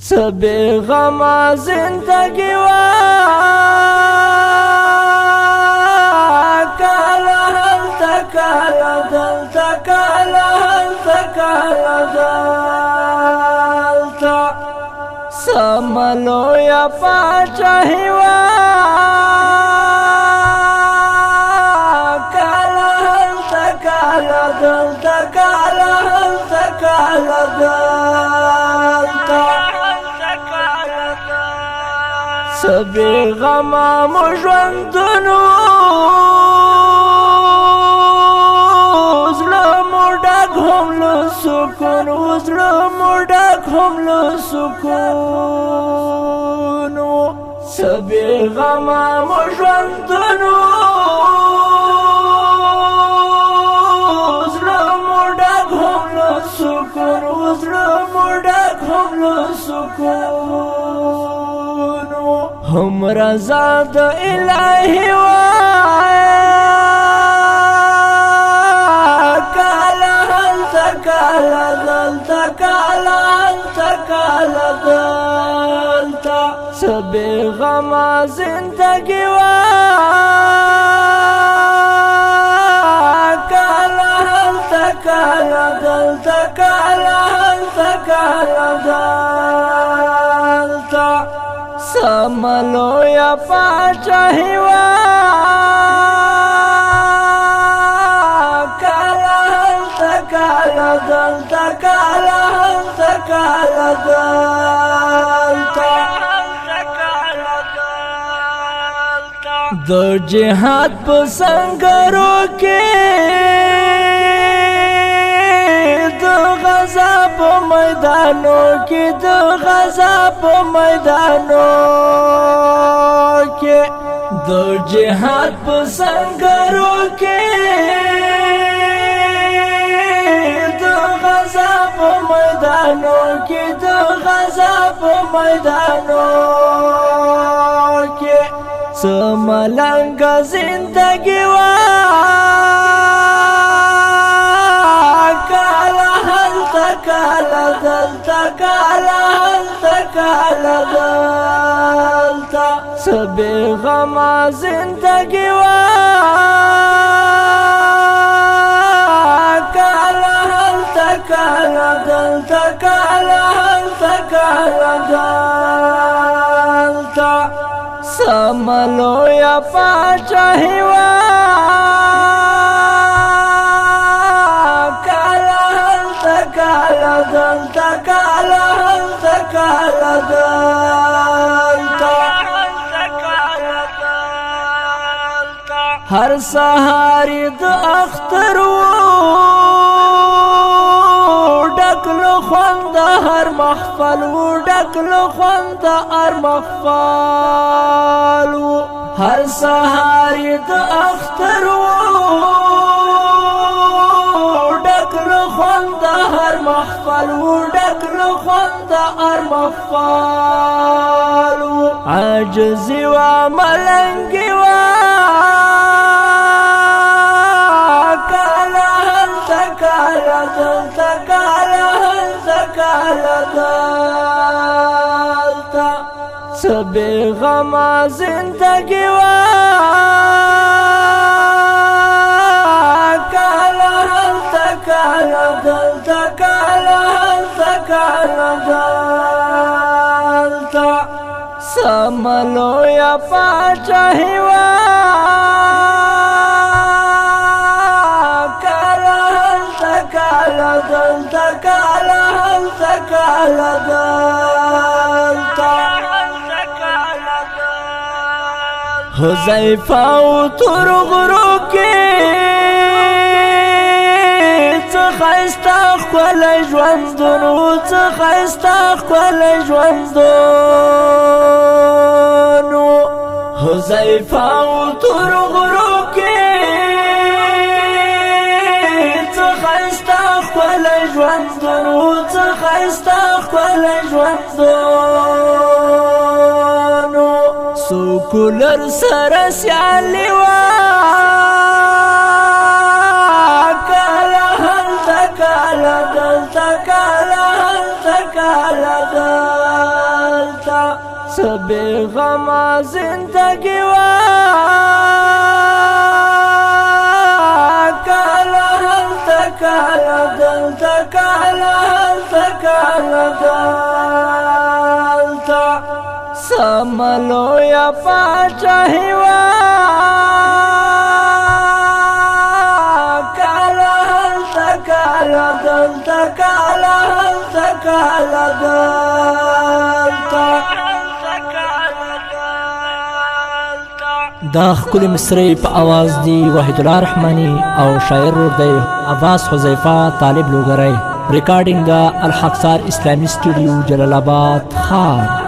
سبی غما زندگی وا کالا هلتا کالا دلتا کالا هلتا کالا دلتا سملو یا پاچاہی وا کالا هلتا کالا دلتا کالا هلتا کالا دلتا سبی غما مجوندنو زلمو ڈاک هم لسکون زلمو ڈاک هم لسکونو سبی غما مجوندنو زلمو ڈاک هم لسکون زلمو ڈاک هم لسکونو هم رضا د الہی کالا هلتا کالا دلتا کالا هلتا کالا دلتا سبی غما زندگی کالا هلتا کالا دلتا کالا هلتا کالا دلتا سملو یا پاچاہی وا کالا هلتا کالا دلتا کالا هلتا کالا دلتا دو جہاد پا سنگرو کے دو غزا پا میدانو کی دو غزا پا میدانو کے دو جہاد پا سنگرو کے دو غزا پا میدانو کی دو غزا پا میدانو کے سملنگ زندگی کالا دلتا کالا هلتا کالا دلتا سبی غما زندگی کالا هلتا کالا دلتا کالا هلتا کالا دلتا سملو یا پاچاہی کالا دلتا کالا هلتا کالا دلتا ہر سہاری د اخترو ڈکلو خوند ہر محفل ڈکلو خوند ہر محفل ہر سہاری د اخترو هر محفل ڈکلو خوند هر محفل عاجزی و ملنگی و کالا هلتا کالا دلتا کالا هلتا کالا دلتا سبی غما زندگی کالا دلتا کالا هلتا کالا دلتا سملو یا پاچاہی کالا هلتا کالا دلتا کالا هلتا کالا دلتا حذیفہ و ترغرو کے خیستا خپل ژوندونو څه خیستا خپل ژوندونو حذیفہ و ترغرو کې څه خیستا خپل ژوندونو څه خیستا خپل ژوندونو سوکولر سره سیالي وا کالا دلتا کالا هلتا کالا دلتا سبی غما زندگی وا کالا هلتا کالا دلتا کالا هلتا کالا دلتا سملو یا پاچاہی وا کالا هلتا کالا دلتا کالا هلتا کالا دلتا دا خکل مصری پا آواز دی وحید اللہ رحمانی او شاعر رور دی عباس حذیفہ طالب لوگرائی ریکارڈنگ دا الحق سار اسلامی اسٹوڈیو جلال آباد خار.